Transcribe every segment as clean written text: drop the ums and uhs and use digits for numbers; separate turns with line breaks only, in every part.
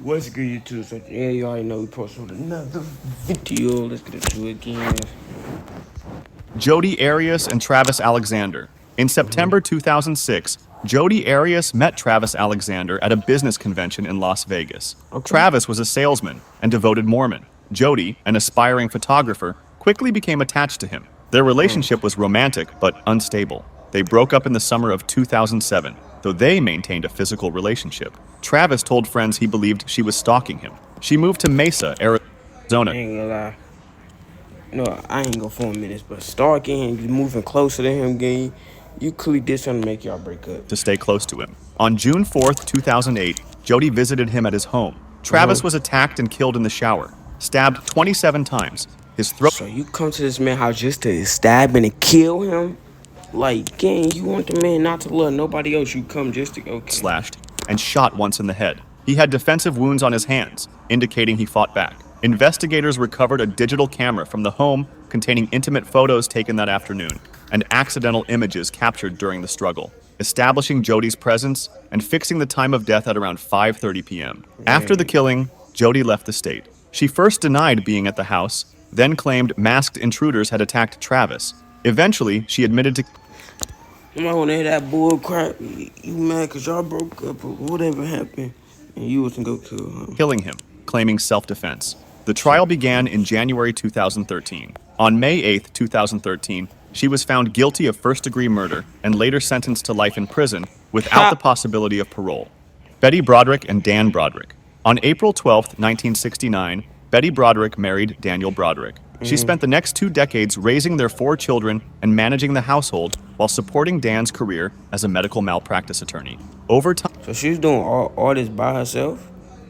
What's good, YouTube? So, yeah, you already know we posted another video. Let's get into it again.
Jodi Arias and Travis Alexander. In September 2006, Jodi Arias met Travis Alexander at a business convention in Las Vegas.
Okay.
Travis was a salesman and devoted Mormon. Jodi, an aspiring photographer, quickly became attached to him. Their relationship was romantic but unstable. They broke up in the summer of 2007, though they maintained a physical relationship. Travis told friends he believed she was stalking him. She moved to Mesa,
I
Arizona,
ain't gonna lie. No, I ain't gonna 4 minutes, but stalking and moving closer to him, gang, you clearly did something to make y'all break up.
to stay close to him. On June 4th, 2008, Jodi visited him at his home. Travis was attacked and killed in the shower, stabbed 27 times. His throat
So you come to this man's house just to stab and kill him? Like, gang, you want the man not to love nobody else. You come just to
slashed and shot once in the head. He had defensive wounds on his hands, indicating he fought back. Investigators recovered a digital camera from the home containing intimate photos taken that afternoon and accidental images captured during the struggle, establishing Jodi's presence and fixing the time of death at around 5:30 p.m. After the killing, Jodi left the state. She first denied being at the house, then claimed masked intruders had attacked Travis. Eventually, she admitted to
You might want to hear that bull crap. You mad because y'all broke up or whatever happened, and you wasn't go kill him.
killing him, claiming self-defense. The trial began in January 2013. On May 8, 2013, she was found guilty of first-degree murder and later sentenced to life in prison without the possibility of parole. Betty Broderick and Dan Broderick. On April 12, 1969, Betty Broderick married Daniel Broderick. She spent the next 2 decades raising their 4 children and managing the household while supporting Dan's career as a medical malpractice attorney. Over
So she's doing all this by herself?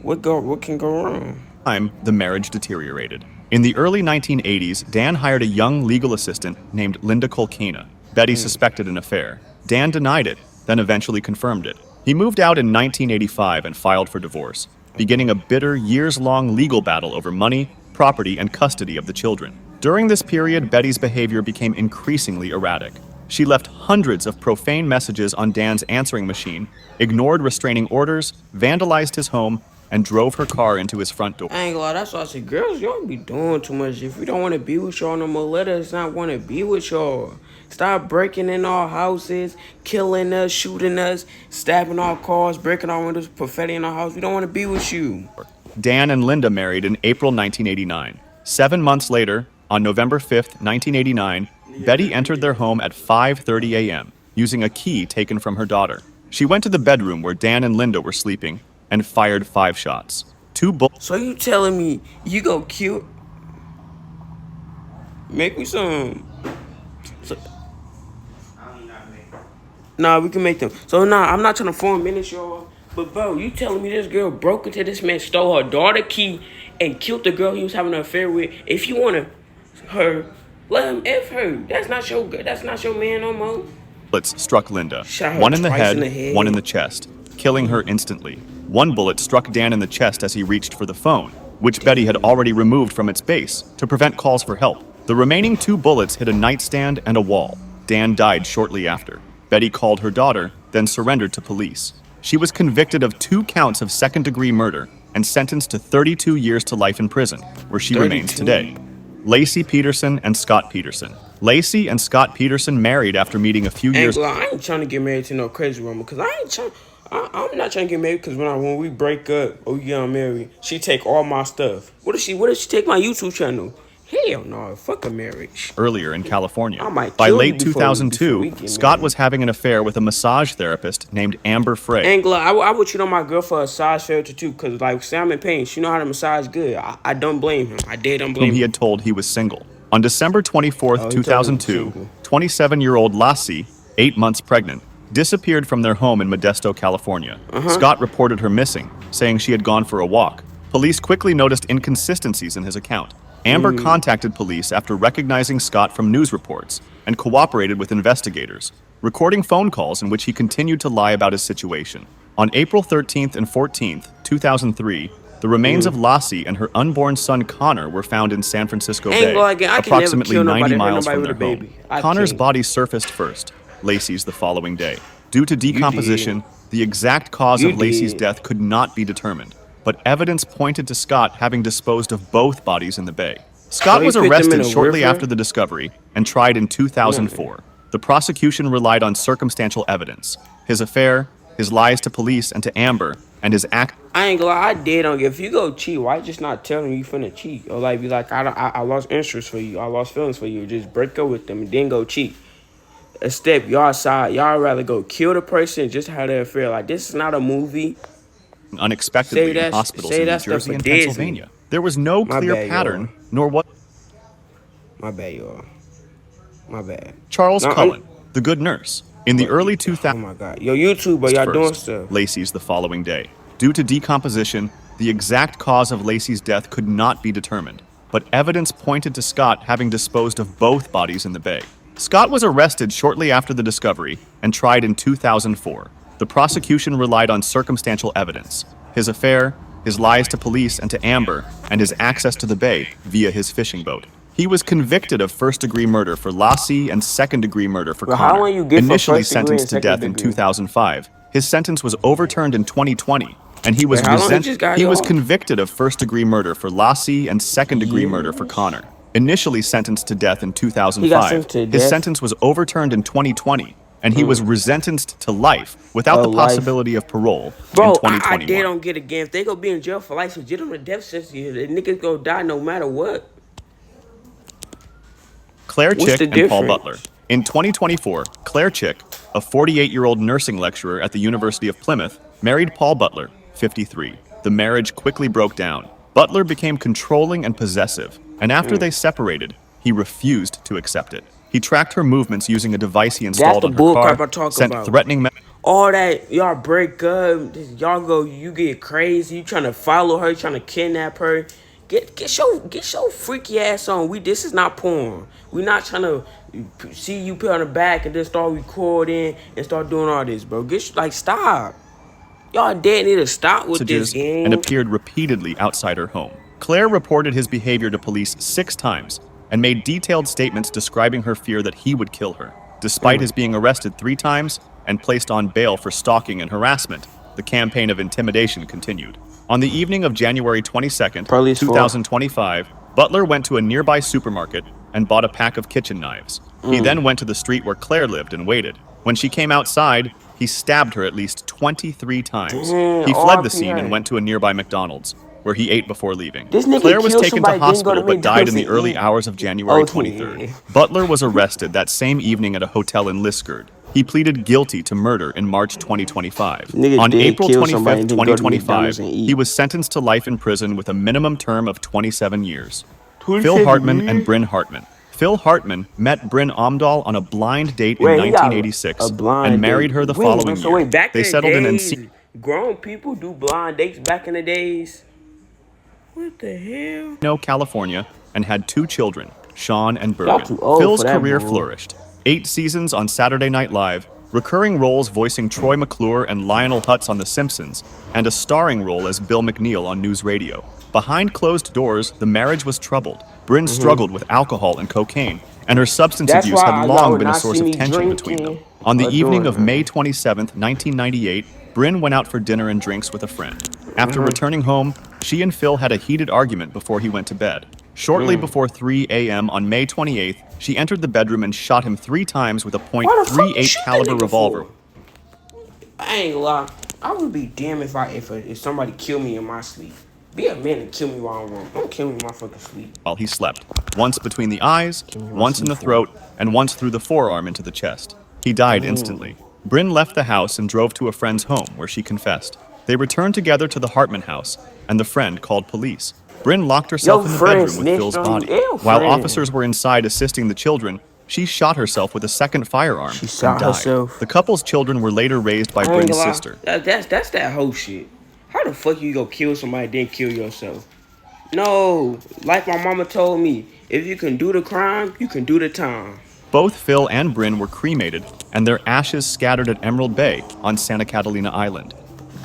What can go wrong?
time, the marriage deteriorated. In the early 1980s, Dan hired a young legal assistant named Linda Colkina. Betty suspected an affair. Dan denied it, then eventually confirmed it. He moved out in 1985 and filed for divorce, beginning a bitter, years-long legal battle over money, property, and custody of the children. During this period, Betty's behavior became increasingly erratic. She left hundreds of profane messages on Dan's answering machine, ignored restraining orders, vandalized his home, and drove her car into his front door.
I ain't gonna lie, that's why I said, girls, y'all be doing too much. If we don't want to be with y'all no more, let us not want to be with y'all. Stop breaking in our houses, killing us, shooting us, stabbing our cars, breaking our windows, prophetic in our house. We don't want to be with you.
Dan and Linda married in April 1989. 7 months later, on November 5th, 1989, Betty entered their home at 5:30 a.m., using a key taken from her daughter. She went to the bedroom where Dan and Linda were sleeping and fired 5 shots. 2 bullets.
So you telling me you go kill? Make me some. So, nah, we can make them. So nah, I'm not trying to 4 minutes, y'all. But bro, you telling me this girl broke into this man, stole her daughter key, and killed the girl he was having an affair with? If you wanna her, let him F her. That's not your man no more.
Bullets struck Linda,
Shot her
one in the
twice
head,
in the head.
one in the chest, killing her instantly. One bullet struck Dan in the chest as he reached for the phone, which Betty had already removed from its base to prevent calls for help. The remaining 2 bullets hit a nightstand and a wall. Dan died shortly after. Betty called her daughter, then surrendered to police. She was convicted of 2 counts of second-degree murder and sentenced to 32 years to life in prison, where she remains today. Lacey Peterson and Scott Peterson. Lacey and Scott Peterson married after meeting a few years.
I ain't trying to get married to no crazy woman, cause I'm not trying to get married because when we break up or we get married, she take all my stuff. What if she take my YouTube channel? Hell no, fuck a marriage.
Earlier in California.
I might
By
kill
late
you before
2002,
we get
Scott
married.
was having an affair with a massage therapist named Amber Frey.
Angela, I would cheat on my girl for a massage therapist too, cause like Sam in pain, she know how to massage good. I don't blame him. I did don't blame
Whom he
him.
had told he was single. On December 24th,
Oh, he told him he
2002,
was single.
27-year-old Lassie, 8 months pregnant, disappeared from their home in Modesto, California. Scott reported her missing, saying she had gone for a walk. Police quickly noticed inconsistencies in his account. Amber contacted police after recognizing Scott from news reports and cooperated with investigators, recording phone calls in which he continued to lie about his situation. On April 13th and 14th, 2003, the remains of Lassie and her unborn son Connor were found in San Francisco Bay,
I can never
approximately
kill
90
nobody, hurt
miles
nobody
from
with
their
a
home.
baby. I
Connor's
can't.
body surfaced first, Lacey's the following day. Due to decomposition, the exact cause
You
of Lacey's
did.
death could not be determined. but evidence pointed to Scott having disposed of both bodies in the bay.
So
Scott
he
was
put them in
arrested
a
shortly
river?
after the discovery and tried in 2004. The prosecution relied on circumstantial evidence: his affair, his lies to police and to Amber, and his act.
I ain't gonna lie, I did on if you go cheat, why just not telling you finna cheat? Or like be like, I lost interest for you, I lost feelings for you. Just break up with them and then go cheat. A step y'all side, y'all rather go kill the person just have their affair. Like this is not a movie.
Unexpectedly in hospitals in New
that stuff
Jersey
for
and
Disney.
Pennsylvania. There was no
My
clear
bad,
pattern,
y'all.
nor what.
My bad, y'all. My bad.
Charles
No,
Cullen, the good nurse, in the early
Oh
2000s
my god. Yo, YouTuber, y'all doing
first,
stuff.
Lacey's the following day. Due to decomposition, the exact cause of Lacey's death could not be determined, but evidence pointed to Scott having disposed of both bodies in the bay. Scott was arrested shortly after the discovery and tried in 2004. The prosecution relied on circumstantial evidence: his affair, his lies to police and to Amber, and his access to the bay via his fishing boat. He was convicted of first-degree murder for Lassie and second-degree murder for
Well, how
Connor.
long you get for
Initially
first degree and
sentenced to
second
death in
degree?
2005, his sentence was overturned in 2020, and he was
Wait, how long he just got
he was
off?
convicted of first-degree murder for Lassie and second-degree murder for
Years?
Connor. Initially sentenced to death in
He got
2005,
sentenced to
his
death?
sentence was overturned in 2020, and he was resentenced to life without
Oh,
the
life.
possibility of parole
Bro,
in
I
2021.
dare don't get again. If they go be in jail for life, get them a death sentence. The niggas go die no matter what.
Claire
What's
Chick
the
and Paul
difference?
Butler. In 2024, Claire Chick, a 48-year-old nursing lecturer at the University of Plymouth, married Paul Butler, 53. The marriage quickly broke down. Butler became controlling and possessive, and after they separated, he refused to accept it. He tracked her movements using a device he
That's
installed
the
on her
bull
car,
crap I talk
sent
about.
threatening
All that y'all break up, y'all go, you get crazy. You trying to follow her, you trying to kidnap her. Get your freaky ass on. This is not porn. We not trying to see you put on the back and then start recording and start doing all this, bro. Stop. Y'all dead need to stop with this
messages
game.
and appeared repeatedly outside her home. Claire reported his behavior to police 6 times and made detailed statements describing her fear that he would kill her. Despite his being arrested 3 times and placed on bail for stalking and harassment, the campaign of intimidation continued. On the evening of January 22nd,
Police
2025, Butler went to a nearby supermarket and bought a pack of kitchen knives. He then went to the street where Claire lived and waited. When she came outside, he stabbed her at least 23 times.
Damn,
He fled the
RIP
scene and
her.
went to a nearby McDonald's, where he ate before leaving.
This nigga
Claire was
killed
taken to
somebody, didn't go to
hospital but died in the
McDonald's
early
and eat.
hours of January
Oh,
23rd.
yeah.
Butler was arrested that same evening at a hotel in Liskeard. He pleaded guilty to murder in March 2025.
Nigga
On
did
April
kill somebody
25th,
and didn't go to
2025,
McDonald's and eat.
he was sentenced to life in prison with a minimum term of 27 years.
27
Phil Hartman and
years?
Bryn Hartman. Phil Hartman met Bryn Omdahl on a blind date in
Wait, he got
1986
a blind
and married
date.
her the
Wait,
following
so
year.
wait, back
They
in the
settled in
days,
Encino.
grown people do blind dates back in the days. What the hell?
California, and had 2 children, Sean and
Y'all
Bergen.
too old
Phil's
for that,
career
bro.
flourished. 8 seasons on Saturday Night Live, recurring roles voicing Troy McClure and Lionel Hutz on The Simpsons, and a starring role as Bill McNeil on News Radio. Behind closed doors, the marriage was troubled. Bryn struggled with alcohol and cocaine, and her substance
That's
abuse
why
had
y'all
long
would
been a
not
source
see
of
me
tension between them.
drinking
On the
or
evening
doing
of May 27th, 1998, Bryn went out for dinner and drinks with a friend. After returning home, she and Phil had a heated argument before he went to bed. Shortly before 3 a.m. on May 28th, she entered the bedroom and shot him 3 times with a
Why the fuck you
.38
shoot that
caliber
nigga
revolver.
for? I ain't gonna lie. I would be damned if somebody killed me in my sleep. Be a man and kill me while I'm wrong. Don't kill me in my fucking sleep.
While he slept, once between the eyes, once in the throat, and once through the forearm into the chest. He died instantly. Bryn left the house and drove to a friend's home where she confessed. They returned together to the Hartman house, and the friend called police. Bryn locked herself
Yo,
in the
friend
bedroom with
snitched
Phil's
on
body.
you. Ew,
While
friend.
officers were inside assisting the children, she shot herself with a second firearm
She shot
and died.
herself.
The couple's children were later raised by
I ain't
Bryn's
gonna lie.
sister.
That's that whole shit. How the fuck you go kill somebody then kill yourself? No, like my mama told me, if you can do the crime, you can do the time.
Both Phil and Bryn were cremated, and their ashes scattered at Emerald Bay on Santa Catalina Island.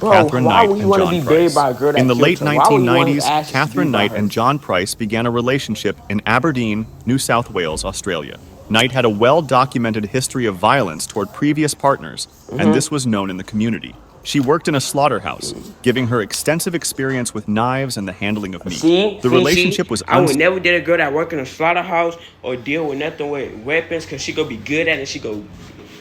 Bro,
Catherine
why
Knight
would you
and
wanna
John
be
Price.
buried by a girl that
In the
killed
late
her? Why would you want his
1990s,
ashes to be
Catherine
by
Knight
her?
and John Price began a relationship in Aberdeen, New South Wales, Australia. Knight had a well-documented history of violence toward previous partners, and this was known in the community. She worked in a slaughterhouse, giving her extensive experience with knives and the handling of meat.
See,
The relationship was
I would never date a girl that work in a slaughterhouse or deal with nothing with weapons, because she gonna be good at it. She go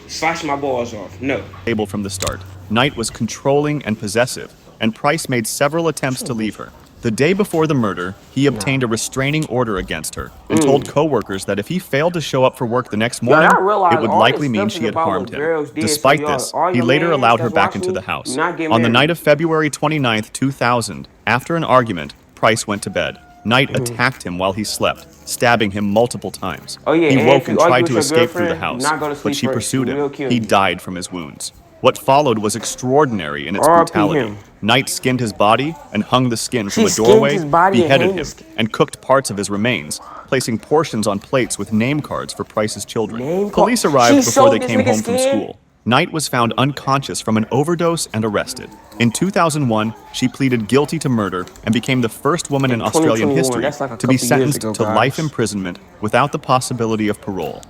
slice my balls off. No.
unstable from the start. Knight was controlling and possessive, and Price made several attempts to leave her. The day before the murder, he obtained a restraining order against her and told co-workers that if he failed to show up for work the next morning, it would likely mean she had harmed him. Despite this, he later allowed her back into the house. On the night of February 29, 2000, after an argument, Price went to bed. Knight attacked him while he slept, stabbing him multiple times. He woke and tried to escape through the house, but she pursued him. He died from his wounds. What followed was extraordinary in its brutality. Knight skinned his body and hung the skin from a doorway, beheaded him, and cooked parts of his remains, placing portions on plates with name cards for Price's children. Police arrived before they came home from school. Knight was found unconscious from an overdose and arrested. In 2001, she pleaded guilty to murder and became the first woman in Australian history to be sentenced to life imprisonment without the possibility of parole.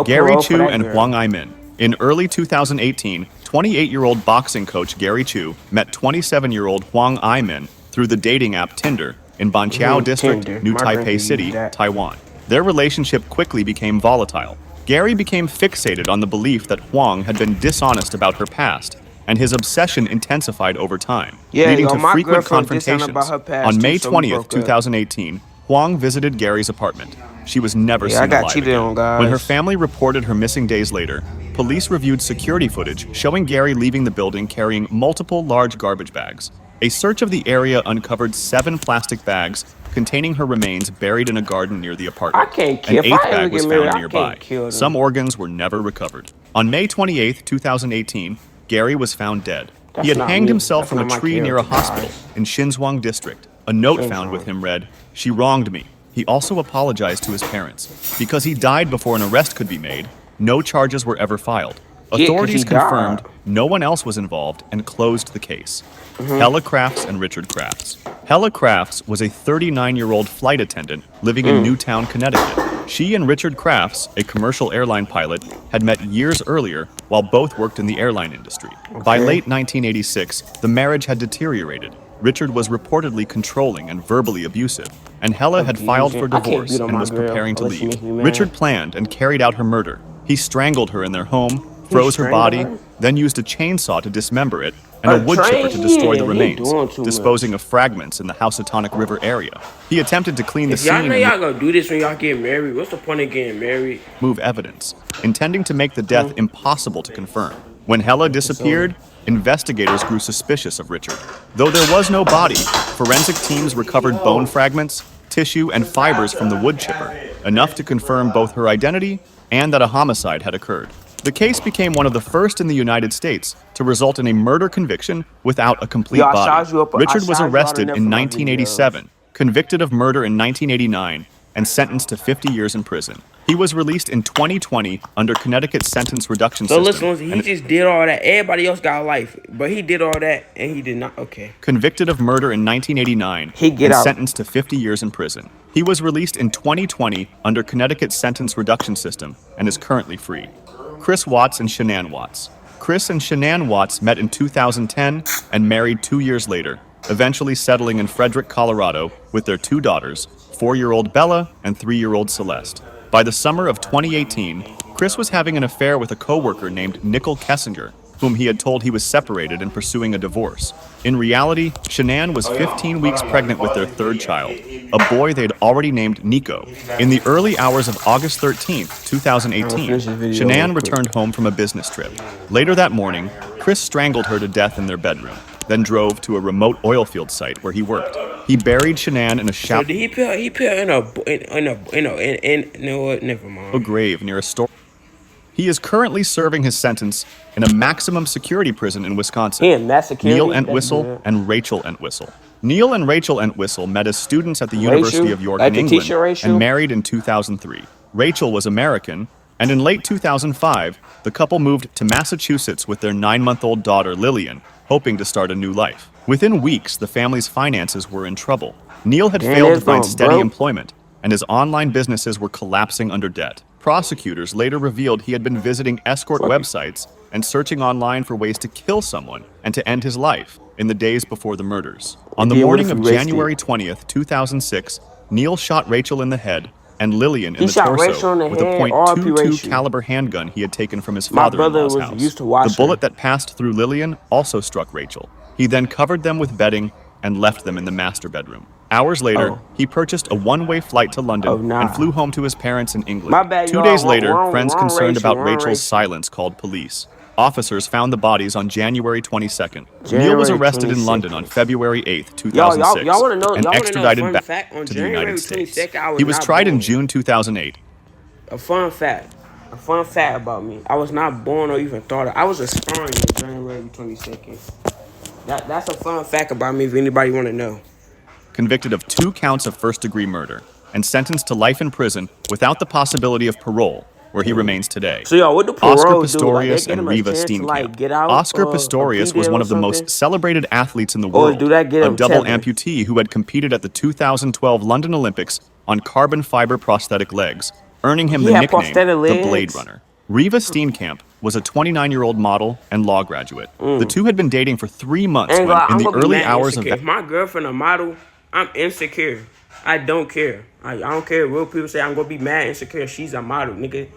Gary Chu and Huang Ai-min. In early 2018, 28-year-old boxing coach Gary Chu met 27-year-old Huang Ai-min through the dating app Tinder in Banqiao District, New Taipei City, Taiwan. Their relationship quickly became volatile. Gary became fixated on the belief that Huang had been dishonest about her past, and his obsession intensified over time, leading to frequent confrontations. On May 20th, 2018, Huang visited Gary's apartment. She was never seen alive again. When her family reported her missing days later, police reviewed security footage showing Gary leaving the building carrying multiple large garbage bags. A search of the area uncovered 7 plastic bags containing her remains buried in a garden near the apartment. An 8th bag was found nearby. Some organs were never recovered. On May 28, 2018, Gary was found dead. He had hanged himself from a tree near a hospital in Xinzhuang District. A note found with him read, "She wronged me." He also apologized to his parents. Because he died before an arrest could be made, no charges were ever filed. Authorities confirmed no one else was involved and closed the case. Hella Crafts and Richard Crafts. Hella Crafts was a 39-year-old flight attendant living in Newtown, Connecticut. She and Richard Crafts, a commercial airline pilot, had met years earlier while both worked in the airline industry. By late 1986, the marriage had deteriorated. Richard was reportedly controlling and verbally abusive, and Hella had filed for divorce and was preparing to leave. Richard planned and carried out her murder. He strangled her in their home, froze her body, then used a chainsaw to dismember it, and a wood chipper to destroy the remains, disposing of fragments in the Housatonic River area. He attempted to clean the scene
y'all know y'all gonna do this when y'all get married. What's the point of getting married?
Move evidence, intending to make the death impossible to confirm. When Hella disappeared, investigators grew suspicious of Richard. Though there was no body, forensic teams recovered bone fragments, tissue, and fibers from the wood chipper, enough to confirm both her identity and that a homicide had occurred. The case became one of the first in the United States to result in a murder conviction without a complete body. Richard was arrested in 1987, convicted of murder in 1989, and sentenced to 50 years in prison. He was released in 2020 under Connecticut's sentence reduction system.
So listen, he just did all that. Everybody else got life, but he did all that and he did not. Okay.
Convicted of murder in 1989 and sentenced to 50 years in prison. He was released in 2020 under Connecticut's sentence reduction system and is currently free. Chris Watts and Shanann Watts. Chris and Shanann Watts met in 2010 and married 2 years later, eventually settling in Frederick, Colorado with their 2 daughters, 4-year-old Bella and 3-year-old Celeste. By the summer of 2018, Chris was having an affair with a coworker named Nicole Kessinger, whom he had told he was separated and pursuing a divorce. In reality, Shanann was 15 weeks pregnant with their 3rd child, a boy they'd already named Nico. In the early hours of August 13, 2018, Shanann returned home from a business trip. Later that morning, Chris strangled her to death in their bedroom, then drove to a remote oil field site where he worked. He buried Shanann in a shallow grave near a store. He is currently serving his sentence in a maximum security prison in Wisconsin. Neil Entwistle and Rachel Entwistle. Neil and Rachel Entwistle met as students at the University of York in England and married in 2003. Rachel was American, and in late 2005, the couple moved to Massachusetts with their 9-month-old daughter Lillian, hoping to start a new life. Within weeks, the family's finances were in trouble. Neil had failed to find steady employment, and his online businesses were collapsing under debt. Prosecutors later revealed he had been visiting escort
Fuck you.
websites and searching online for ways to kill someone and to end his life in the days before the murders. On the
Deal with
morning
it
of
if you raced
January
it.
20th, 2006, Neil shot Rachel in the head and Lillian in
He
the
shot Rachel in
torso
the
with a
head, R.P.
.22
Rachel.
caliber handgun he had taken from his
My brother
father-in-law's
was
house.
used to
The
watch her.
bullet that passed through Lillian also struck Rachel. He then covered them with bedding and left them in the master bedroom. Hours later,
Oh.
he purchased a one-way flight to London
Oh, nah.
and flew home to his parents in England.
My bad,
2
y'all.
days later,
Wrong
friends concerned
Rachel,
about
wrong
Rachel's
Rachel.
silence called police. Officers found the bodies on January 22nd. Neil was
January
arrested in
22nd.
London on February 8th,
Y'all
2006,
want to know?
and
Y'all want to know a
extradited
fun
back
fact? On
to the United
January
States.
22nd, I was
He was
not
tried in
born.
June 2008.
A fun fact. A fun fact about me. I was not born or even thought of. I was aspiring on January 22nd. That's a fun fact about me if anybody want to know.
Convicted of 2 counts of first-degree murder and sentenced to life in prison without the possibility of parole, where he remains today.
So y'all, what do
Oscar
parole do? Like, they
Pistorius
get
and
him a
Riva
chance to
Steenkamp.
get out.
Oscar
a plea
Pistorius was
deal
one
or
of the most
something?
celebrated athletes in the
Or
world,
do that get
a
him
double
tethered?
amputee who had competed at the 2012 London Olympics on carbon fiber prosthetic legs, earning him
He
the
had
nickname
prosthetic
the Blade
legs?
Runner. Riva Steenkamp was a 29-year-old model and law graduate. The two had been dating for 3 months
Ain't
when,
gonna,
in
I'm
the
gonna be
early
mad
hours of
insecure. If my girlfriend a model, I'm insecure. I don't care. I don't care. Real people say I'm gonna be mad insecure. She's a model, nigga.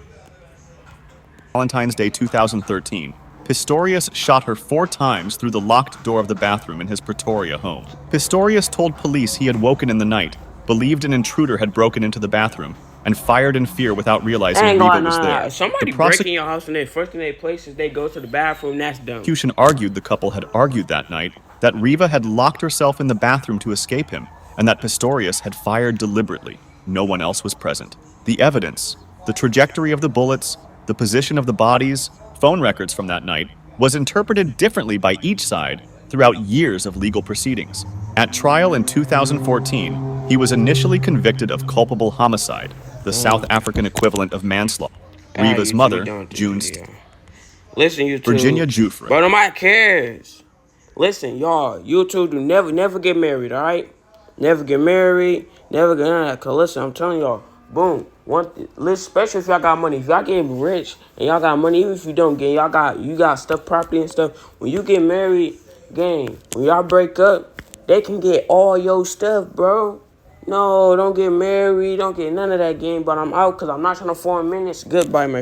Valentine's Day 2013, Pistorius shot her 4 times through the locked door of the bathroom in his Pretoria home. Pistorius told police he had woken in the night, believed an intruder had broken into the bathroom, and fired in fear without realizing
Ain't
Riva
gonna,
was there.
Somebody
The
break in your house and they first thing they place is they go to the bathroom. That's dumb.
prosecution argued the couple had argued that night that Riva had locked herself in the bathroom to escape him, and that Pistorius had fired deliberately. No one else was present. The evidence, the trajectory of the bullets, the position of the bodies, phone records from that night, was interpreted differently by each side throughout years of legal proceedings. At trial in 2014, he was initially convicted of culpable homicide, the South African equivalent of manslaughter. Riva's
YouTube,
mother,
don't do
June
video. Listen, YouTube.
Virginia Jufre.
But nobody cares. Listen, y'all. YouTube do never get married, all right? Never get married. Never get none of that. Cause listen, I'm telling y'all. Boom. Especially if y'all got money. If y'all getting rich and y'all got money, even if you don't get, you got stuff, property and stuff. When you get married, gang, when y'all break up, they can get all your stuff, bro. No, don't get married. Don't get none of that, gang. But I'm out because I'm not trying to 4 minutes. Goodbye, man.